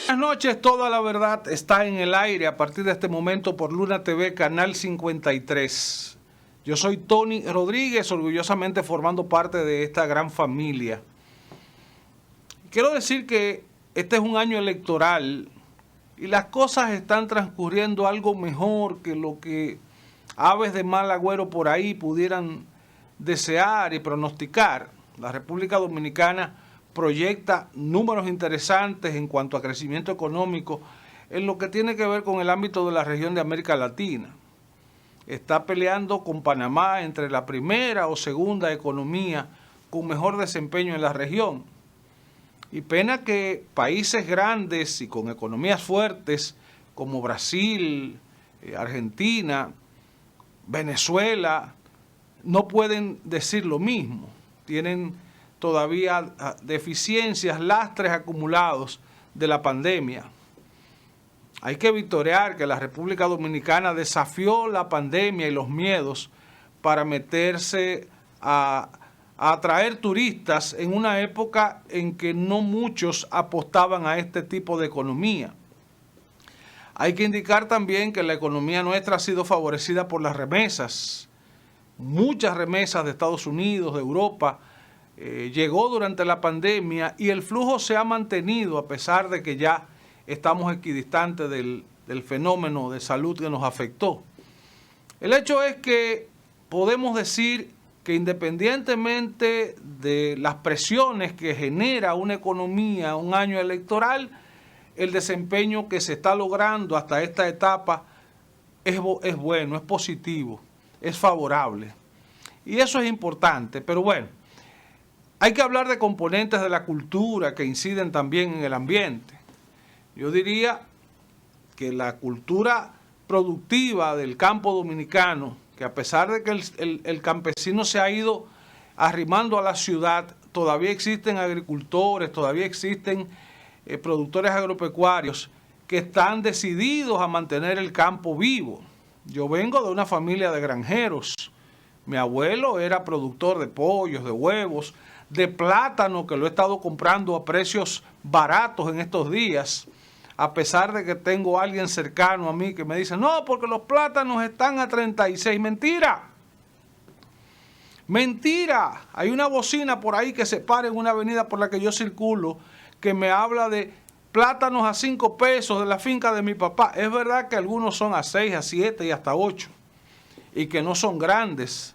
Buenas noches, toda la verdad está en el aire a partir de este momento por Luna TV, Canal 53. Yo soy Tony Rodríguez, orgullosamente formando parte de esta gran familia. Quiero decir que este es un año electoral y las cosas están transcurriendo algo mejor que lo que aves de mal agüero por ahí pudieran desear y pronosticar. La República Dominicana proyecta números interesantes en cuanto a crecimiento económico en lo que tiene que ver con el ámbito de la región de América Latina. Está peleando con Panamá entre la primera o segunda economía con mejor desempeño en la región. Y pena que países grandes y con economías fuertes como Brasil, Argentina, Venezuela, no pueden decir lo mismo. Tienen todavía deficiencias, lastres acumulados de la pandemia. Hay que victoriar que la República Dominicana desafió la pandemia y los miedos para meterse a atraer turistas en una época en que no muchos apostaban a este tipo de economía. Hay que indicar también que la economía nuestra ha sido favorecida por las remesas. Muchas remesas de Estados Unidos, de Europa, llegó durante la pandemia y el flujo se ha mantenido a pesar de que ya estamos equidistantes del fenómeno de salud que nos afectó. El hecho es que podemos decir que independientemente de las presiones que genera una economía, un año electoral, el desempeño que se está logrando hasta esta etapa es bueno, es positivo, es favorable. Y eso es importante, pero bueno, hay que hablar de componentes de la cultura que inciden también en el ambiente. Yo diría que la cultura productiva del campo dominicano, que a pesar de que el campesino se ha ido arrimando a la ciudad, todavía existen agricultores, todavía existen productores agropecuarios que están decididos a mantener el campo vivo. Yo vengo de una familia de granjeros. Mi abuelo era productor de pollos, de huevos, de plátano, que lo he estado comprando a precios baratos en estos días, a pesar de que tengo a alguien cercano a mí que me dice, no, porque los plátanos están a 36. ¡Mentira! ¡Mentira! Hay una bocina por ahí que se para en una avenida por la que yo circulo que me habla de plátanos a 5 pesos de la finca de mi papá. Es verdad que algunos son a 6, a 7 y hasta 8 y que no son grandes,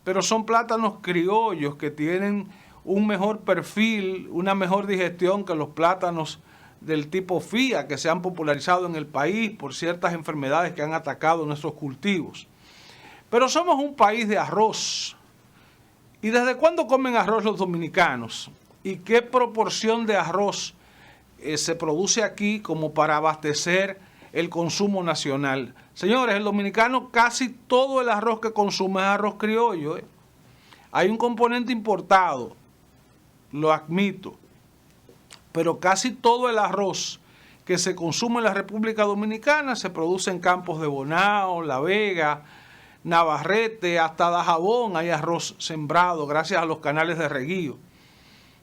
pero son plátanos criollos que tienen un mejor perfil, una mejor digestión que los plátanos del tipo FIA que se han popularizado en el país por ciertas enfermedades que han atacado nuestros cultivos. Pero somos un país de arroz. ¿Y desde cuándo comen arroz los dominicanos? ¿Y qué proporción de arroz se produce aquí como para abastecer el consumo nacional? Señores, el dominicano casi todo el arroz que consume es arroz criollo. Hay un componente importado, lo admito, pero casi todo el arroz que se consume en la República Dominicana se produce en campos de Bonao, La Vega, Navarrete, hasta Dajabón hay arroz sembrado gracias a los canales de reguío.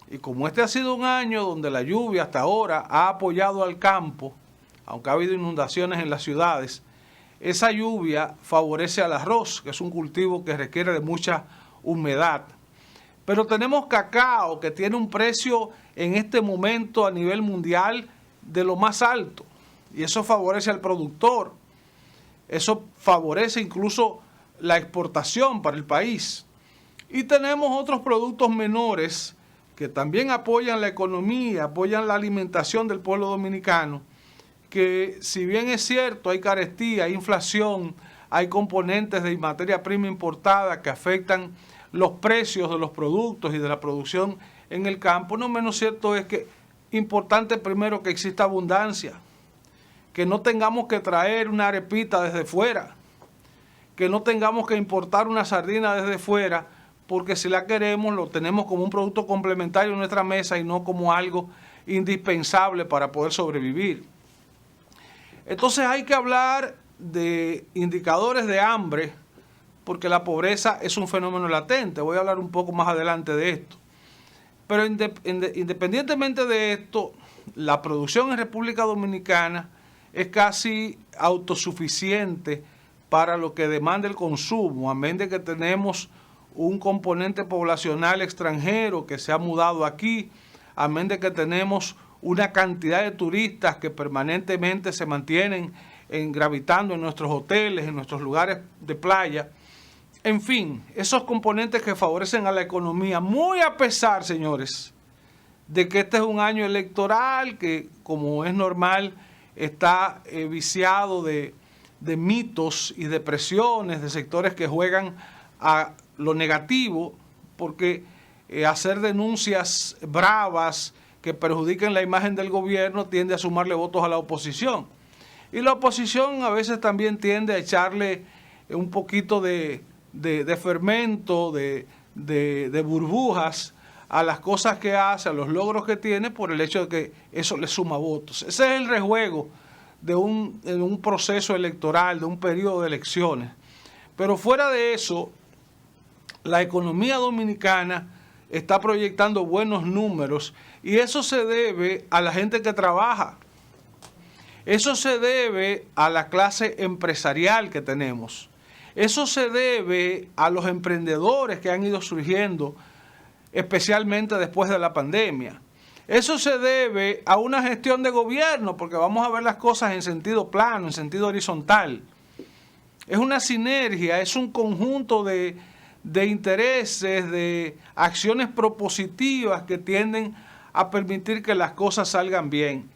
Y como este ha sido un año donde la lluvia hasta ahora ha apoyado al campo, aunque ha habido inundaciones en las ciudades, esa lluvia favorece al arroz, que es un cultivo que requiere de mucha humedad. Pero tenemos cacao, que tiene un precio en este momento a nivel mundial de lo más alto. Y eso favorece al productor. Eso favorece incluso la exportación para el país. Y tenemos otros productos menores que también apoyan la economía, apoyan la alimentación del pueblo dominicano, que si bien es cierto, hay carestía, hay inflación, hay componentes de materia prima importada que afectan los precios de los productos y de la producción en el campo, no menos cierto es que importante primero que exista abundancia, que no tengamos que traer una arepita desde fuera, que no tengamos que importar una sardina desde fuera, porque si la queremos lo tenemos como un producto complementario en nuestra mesa y no como algo indispensable para poder sobrevivir. Entonces hay que hablar de indicadores de hambre, porque la pobreza es un fenómeno latente. Voy a hablar un poco más adelante de esto. Pero independientemente de esto, la producción en República Dominicana es casi autosuficiente para lo que demanda el consumo, a menos de que tenemos un componente poblacional extranjero que se ha mudado aquí, a menos de que tenemos una cantidad de turistas que permanentemente se mantienen gravitando en nuestros hoteles, en nuestros lugares de playa. En fin, esos componentes que favorecen a la economía, muy a pesar, señores, de que este es un año electoral que, como es normal, está viciado de mitos y de presiones de sectores que juegan a lo negativo, porque hacer denuncias bravas que perjudiquen la imagen del gobierno tiende a sumarle votos a la oposición. Y la oposición a veces también tiende a echarle un poquito de fermento, de burbujas a las cosas que hace, a los logros que tiene, por el hecho de que eso le suma votos. Ese es el rejuego de un proceso electoral, de un periodo de elecciones. Pero fuera de eso, la economía dominicana está proyectando buenos números y eso se debe a la gente que trabaja. Eso se debe a la clase empresarial que tenemos. Eso se debe a los emprendedores que han ido surgiendo, especialmente después de la pandemia. Eso se debe a una gestión de gobierno, porque vamos a ver las cosas en sentido plano, en sentido horizontal. Es una sinergia, es un conjunto de intereses, de acciones propositivas que tienden a permitir que las cosas salgan bien.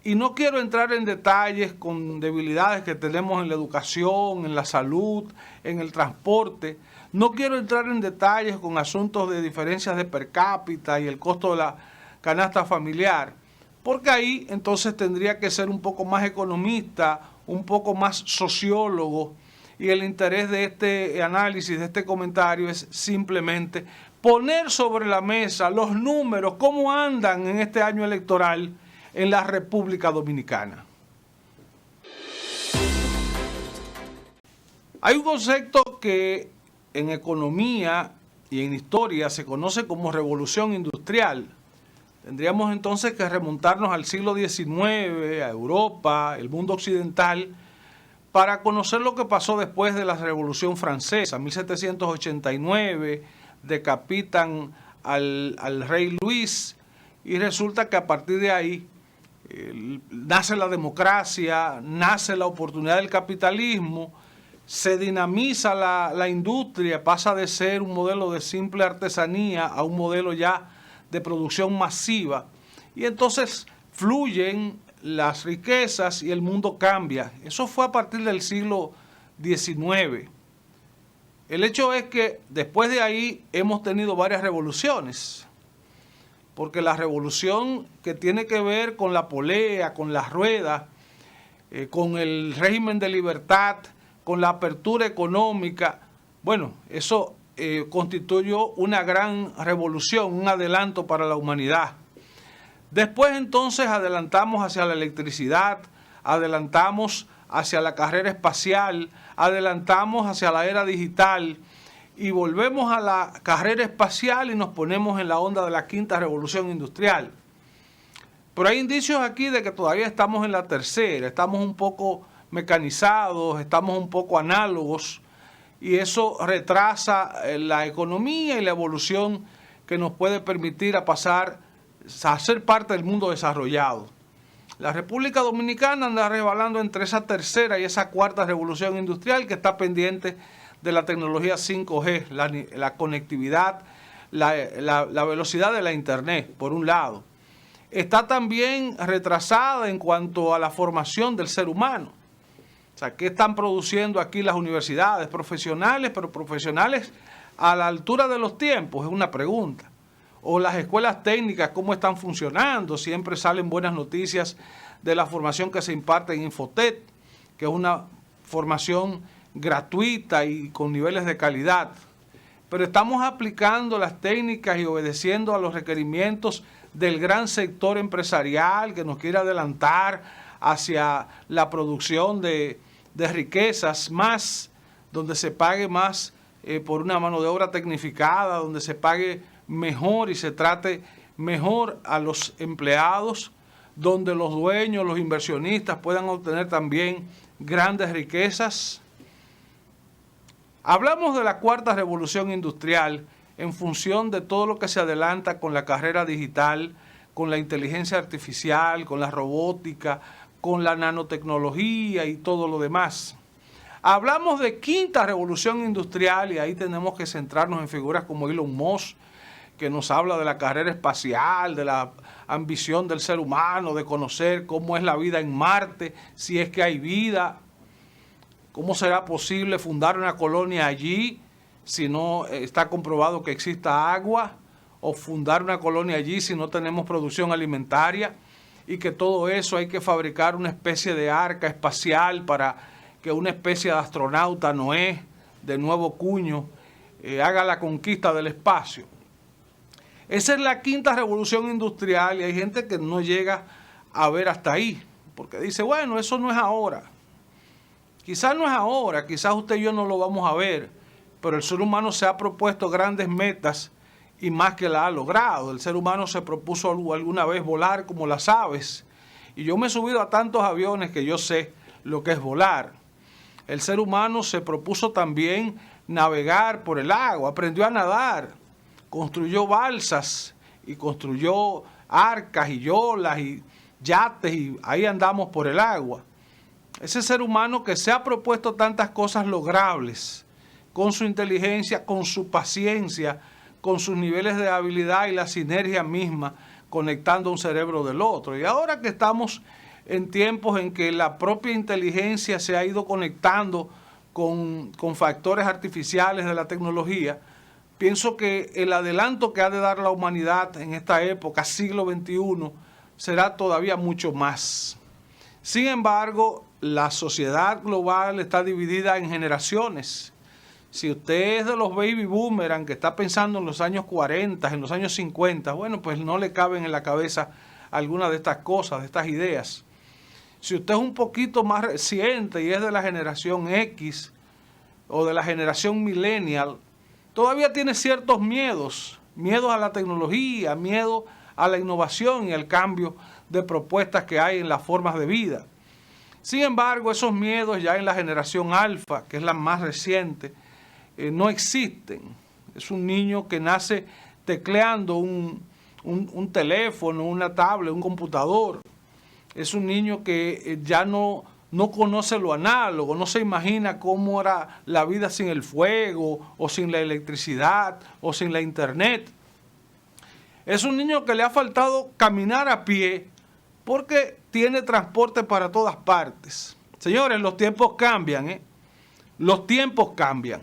Y no quiero entrar en detalles con debilidades que tenemos en la educación, en la salud, en el transporte. No quiero entrar en detalles con asuntos de diferencias de per cápita y el costo de la canasta familiar, porque ahí entonces tendría que ser un poco más economista, un poco más sociólogo, y el interés de este análisis, de este comentario, es simplemente poner sobre la mesa los números, cómo andan en este año electoral en la República Dominicana. Hay un concepto que en economía y en historia se conoce como revolución industrial. Tendríamos entonces que remontarnos al siglo XIX, a Europa, el mundo occidental, para conocer lo que pasó después de la Revolución Francesa. En 1789 decapitan al rey Luis y resulta que a partir de ahí nace la democracia, nace la oportunidad del capitalismo, se dinamiza la industria, pasa de ser un modelo de simple artesanía a un modelo ya de producción masiva, y entonces fluyen las riquezas y el mundo cambia. Eso fue a partir del siglo XIX. El hecho es que después de ahí hemos tenido varias revoluciones, porque la revolución que tiene que ver con la polea, con las ruedas, con el régimen de libertad, con la apertura económica, bueno, eso constituyó una gran revolución, un adelanto para la humanidad. Después entonces adelantamos hacia la electricidad, adelantamos hacia la carrera espacial, adelantamos hacia la era digital y volvemos a la carrera espacial y nos ponemos en la onda de la quinta revolución industrial. Pero hay indicios aquí de que todavía estamos en la tercera, estamos un poco mecanizados, estamos un poco análogos, y eso retrasa la economía y la evolución que nos puede permitir a pasar a ser parte del mundo desarrollado. La República Dominicana anda resbalando entre esa tercera y esa cuarta revolución industrial, que está pendiente de la tecnología 5G, la conectividad, la velocidad de la internet, por un lado. Está también retrasada en cuanto a la formación del ser humano. O sea, ¿qué están produciendo aquí las universidades? Profesionales, pero profesionales a la altura de los tiempos, es una pregunta. O las escuelas técnicas, ¿cómo están funcionando? Siempre salen buenas noticias de la formación que se imparte en Infotec, que es una formación gratuita y con niveles de calidad. Pero estamos aplicando las técnicas y obedeciendo a los requerimientos del gran sector empresarial que nos quiere adelantar hacia la producción de riquezas más, donde se pague más por una mano de obra tecnificada, donde se pague mejor y se trate mejor a los empleados, donde los dueños, los inversionistas puedan obtener también grandes riquezas. Hablamos de la cuarta revolución industrial en función de todo lo que se adelanta con la carrera digital, con la inteligencia artificial, con la robótica, con la nanotecnología y todo lo demás. Hablamos de quinta revolución industrial y ahí tenemos que centrarnos en figuras como Elon Musk, que nos habla de la carrera espacial, de la ambición del ser humano, de conocer cómo es la vida en Marte, si es que hay vida, cómo será posible fundar una colonia allí si no está comprobado que exista agua, o fundar una colonia allí si no tenemos producción alimentaria, y que todo eso hay que fabricar una especie de arca espacial para que una especie de astronauta Noé de nuevo cuño haga la conquista del espacio. Esa es la quinta revolución industrial y hay gente que no llega a ver hasta ahí, porque dice, bueno, eso no es ahora. Quizás no es ahora, quizás usted y yo no lo vamos a ver, pero el ser humano se ha propuesto grandes metas y más que la ha logrado. El ser humano se propuso alguna vez volar como las aves, y yo me he subido a tantos aviones que yo sé lo que es volar. El ser humano se propuso también navegar por el agua, aprendió a nadar, construyó balsas y construyó arcas y yolas y yates y ahí andamos por el agua. Ese ser humano que se ha propuesto tantas cosas logrables, con su inteligencia, con su paciencia, con sus niveles de habilidad y la sinergia misma, conectando un cerebro del otro. Y ahora que estamos en tiempos en que la propia inteligencia se ha ido conectando con factores artificiales de la tecnología, pienso que el adelanto que ha de dar la humanidad en esta época, siglo XXI, será todavía mucho más. Sin embargo, la sociedad global está dividida en generaciones. Si usted es de los baby boomerang que está pensando en los años 40, en los años 50, bueno, pues no le caben en la cabeza alguna de estas cosas, de estas ideas. Si usted es un poquito más reciente y es de la generación X o de la generación millennial, todavía tiene ciertos miedos a la tecnología, miedo a la innovación y al cambio de propuestas que hay en las formas de vida. Sin embargo, esos miedos ya en la generación alfa, que es la más reciente, no existen. Es un niño que nace tecleando un teléfono, una tablet, un computador. Es un niño que ya no conoce lo análogo, no se imagina cómo era la vida sin el fuego, o sin la electricidad, o sin la internet. Es un niño que le ha faltado caminar a pie porque tiene transporte para todas partes. Señores, los tiempos cambian, Los tiempos cambian.